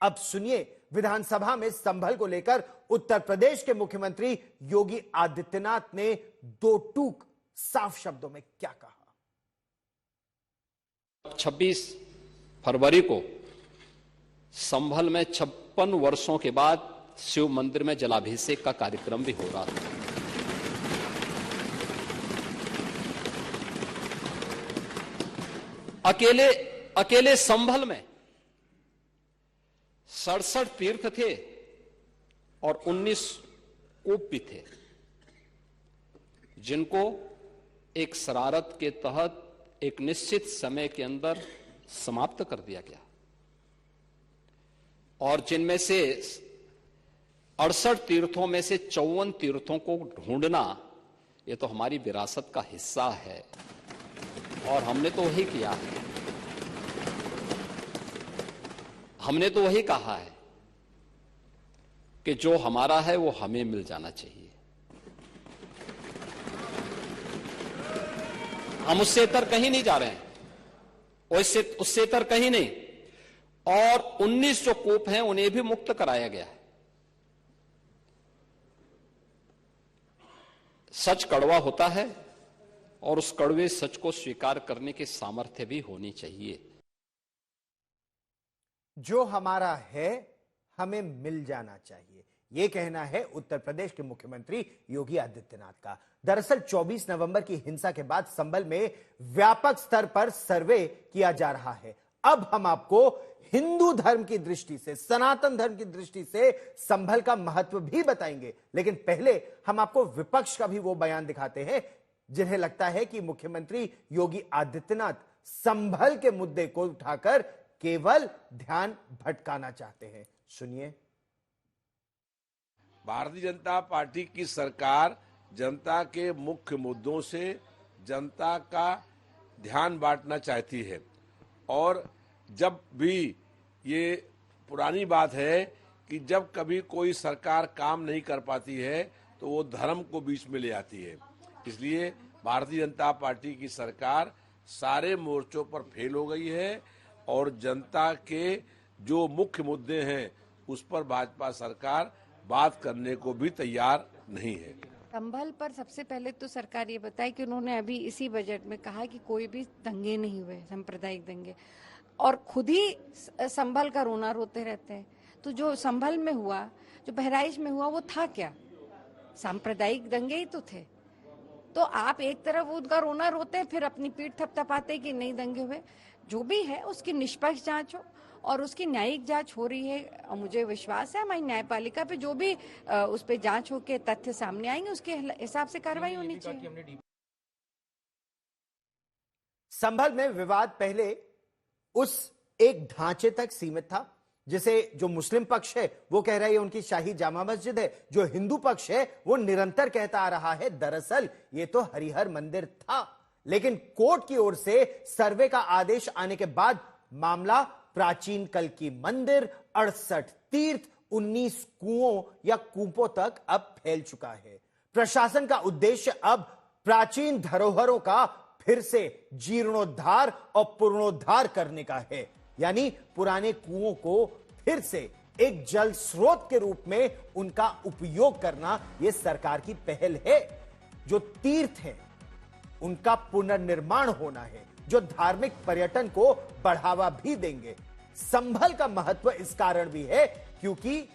अब सुनिए विधानसभा में संभल को लेकर उत्तर प्रदेश के मुख्यमंत्री योगी आदित्यनाथ ने दो टूक साफ शब्दों में क्या कहा। 26 फरवरी को संभल में 56 वर्षों के बाद शिव मंदिर में जलाभिषेक का कार्यक्रम भी हो रहा था। अकेले संभल में 67 तीर्थ थे और 19 कूप भी थे, जिनको एक शरारत के तहत एक निश्चित समय के अंदर समाप्त कर दिया गया, और जिनमें से 68 तीर्थों में से 54 तीर्थों को ढूंढना ये तो हमारी विरासत का हिस्सा है और हमने तो वही किया है। हमने तो वही कहा है कि जो हमारा है वो हमें मिल जाना चाहिए। हम उससे इतर कहीं नहीं जा रहे हैं, उससे इतर कहीं नहीं। और 19 जो कूप हैं उन्हें भी मुक्त कराया गया है। सच कड़वा होता है और उस कड़वे सच को स्वीकार करने की सामर्थ्य भी होनी चाहिए। जो हमारा है हमें मिल जाना चाहिए, यह कहना है उत्तर प्रदेश के मुख्यमंत्री योगी आदित्यनाथ का। दरअसल 24 नवंबर की हिंसा के बाद संभल में व्यापक स्तर पर सर्वे किया जा रहा है। अब हम आपको हिंदू धर्म की दृष्टि से, सनातन धर्म की दृष्टि से संभल का महत्व भी बताएंगे, लेकिन पहले हम आपको विपक्ष का भी वो बयान दिखाते हैं जिन्हें लगता है कि मुख्यमंत्री योगी आदित्यनाथ संभल के मुद्दे को उठाकर केवल ध्यान भटकाना चाहते हैं। सुनिए। भारतीय जनता पार्टी की सरकार जनता के मुख्य मुद्दों से जनता का ध्यान बांटना चाहती है, और जब भी ये पुरानी बात है कि जब कभी कोई सरकार काम नहीं कर पाती है तो वो धर्म को बीच में ले आती है। इसलिए भारतीय जनता पार्टी की सरकार सारे मोर्चों पर फेल हो गई है और जनता के जो मुख्य मुद्दे हैं उस पर भाजपा सरकार बात करने को भी तैयार नहीं है। संभल पर सबसे पहले तो सरकार ये बताए कि उन्होंने अभी इसी बजट में कहा कि कोई भी दंगे नहीं हुए, सांप्रदायिक दंगे, और खुद ही संभल का रोना रोते रहते हैं। तो जो संभल में हुआ, जो बहराइच में हुआ, वो था क्या? सांप्रदायिक दंगे ही तो थे। तो आप एक तरफ उनका रोना रोते हैं, फिर अपनी पीठ थपथपाते कि नहीं दंगे हुए। जो भी है उसकी निष्पक्ष जांच हो और उसकी न्यायिक जांच हो रही है, और मुझे विश्वास है हमारी न्यायपालिका पे जो भी उस पे जांच होके तथ्य सामने आएंगे उसके हिसाब से कार्रवाई होनी चाहिए। संभल में विवाद पहले उस एक ढांचे तक सीमित था जिसे जो मुस्लिम पक्ष है वो कह रहा है उनकी शाही जामा मस्जिद है, जो हिंदू पक्ष है वो निरंतर कहता आ रहा है दरअसल ये तो हरिहर मंदिर था। लेकिन कोर्ट की ओर से सर्वे का आदेश आने के बाद मामला प्राचीन कल की मंदिर, 68 तीर्थ, 19 कुओं या कूपों तक अब फैल चुका है। प्रशासन का उद्देश्य अब प्राचीन धरोहरों का फिर से जीर्णोद्धार और पुनरुद्धार करने का है, यानी पुराने कुओं को फिर से एक जल स्रोत के रूप में उनका उपयोग करना यह सरकार की पहल है। जो तीर्थ हैं उनका पुनर्निर्माण होना है, जो धार्मिक पर्यटन को बढ़ावा भी देंगे। संभल का महत्व इस कारण भी है क्योंकि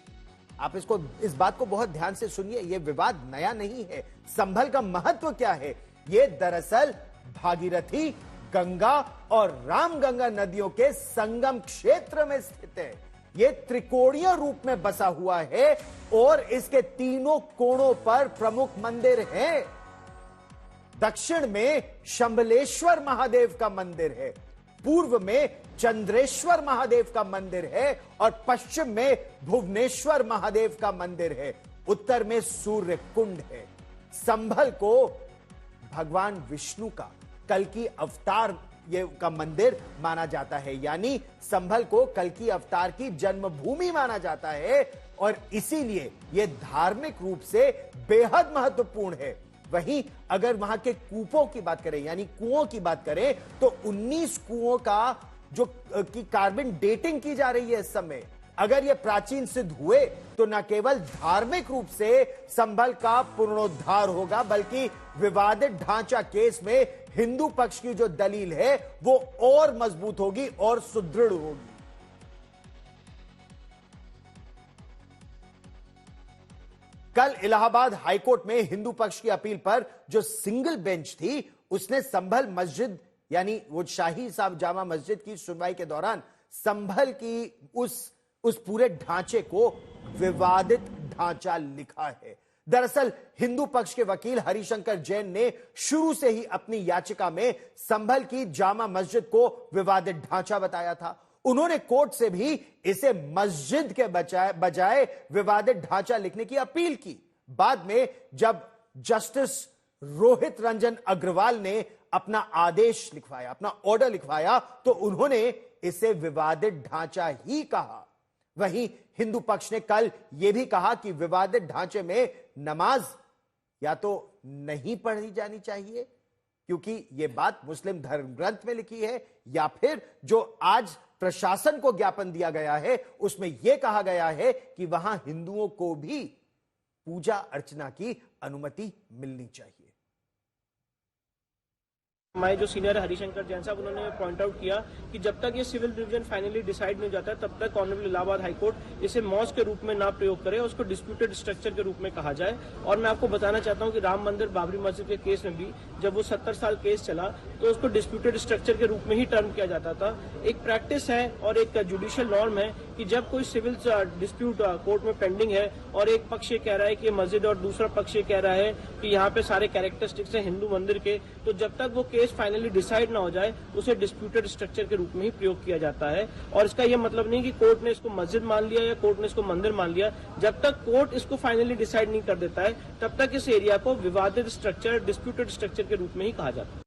आप इस बात को बहुत ध्यान से सुनिए, यह विवाद नया नहीं है। संभल का महत्व क्या है? यह दरअसल भागीरथी, गंगा और रामगंगा नदियों के संगम क्षेत्र में स्थित है। यह त्रिकोणीय रूप में बसा हुआ है और इसके तीनों कोणों पर प्रमुख मंदिर हैं। दक्षिण में शंभलेश्वर महादेव का मंदिर है, पूर्व में चंद्रेश्वर महादेव का मंदिर है और पश्चिम में भुवनेश्वर महादेव का मंदिर है, उत्तर में सूर्य कुंड है। संभल को भगवान विष्णु का कल्कि अवतार का मंदिर माना जाता है, यानी संभल को कल्कि अवतार की जन्मभूमि माना जाता है और इसीलिए यह धार्मिक रूप से बेहद महत्वपूर्ण है। वहीं अगर वहां के कूपों की बात करें, यानी कुओं की बात करें, तो 19 कुओं का जो की कार्बन डेटिंग की जा रही है इस समय, अगर ये प्राचीन सिद्ध हुए तो न केवल धार्मिक रूप से संभल का पुनरुद्धार होगा, बल्कि विवादित ढांचा केस में हिंदू पक्ष की जो दलील है वो और मजबूत होगी और सुदृढ़ होगी। कल इलाहाबाद हाईकोर्ट में हिंदू पक्ष की अपील पर जो सिंगल बेंच थी उसने संभल मस्जिद यानी वो शाही साहब जामा मस्जिद की सुनवाई के दौरान संभल की उस पूरे ढांचे को विवादित ढांचा लिखा है। दरअसल हिंदू पक्ष के वकील हरिशंकर जैन ने शुरू से ही अपनी याचिका में संभल की जामा मस्जिद को विवादित ढांचा बताया था। उन्होंने कोर्ट से भी इसे मस्जिद के बजाय विवादित ढांचा लिखने की अपील की। बाद में जब जस्टिस रोहित रंजन अग्रवाल ने अपना आदेश लिखवाया, अपना ऑर्डर लिखवाया, तो उन्होंने इसे विवादित ढांचा ही कहा। वहीं हिंदू पक्ष ने कल यह भी कहा कि विवादित ढांचे में नमाज या तो नहीं पढ़ी जानी चाहिए क्योंकि यह बात मुस्लिम धर्म ग्रंथ में लिखी है, या फिर जो आज प्रशासन को ज्ञापन दिया गया है उसमें यह कहा गया है कि वहां हिंदुओं को भी पूजा अर्चना की अनुमति मिलनी चाहिए। हमारे जो सीनियर हरिशंकर जैन साहब उन्होंने पॉइंट आउट किया कि जब तक ये सिविल डिवीजन फाइनली डिसाइड नहीं हो जाता है तब तक ऑनरेबल इलाहाबाद हाईकोर्ट इसे मॉस के रूप में ना प्रयोग करे, उसको डिस्प्यूटेड स्ट्रक्चर के रूप में कहा जाए। और मैं आपको बताना चाहता हूं कि राम मंदिर बाबरी मस्जिद के केस में भी जब वो 70 साल केस चला तो उसको डिस्प्यूटेड स्ट्रक्चर के रूप में ही टर्म किया जाता था। एक प्रैक्टिस है और एक जुडिशियल नॉर्म है कि जब कोई सिविल डिस्प्यूट कोर्ट में पेंडिंग है और एक पक्ष ये कह रहा है कि मस्जिद और दूसरा पक्ष ये कह रहा है कि यहाँ पे सारे कैरेक्टरिस्टिक्स है हिंदू मंदिर के, तो जब तक वो केस फाइनली डिसाइड ना हो जाए उसे डिस्प्यूटेड स्ट्रक्चर के रूप में ही प्रयोग किया जाता है। और इसका यह मतलब नहीं कि कोर्ट ने इसको मस्जिद मान लिया या कोर्ट ने इसको मंदिर मान लिया। जब तक कोर्ट इसको फाइनली डिसाइड नहीं कर देता है तब तक इस एरिया को विवादित स्ट्रक्चर, डिस्प्यूटेड स्ट्रक्चर के रूप में ही कहा जाता है।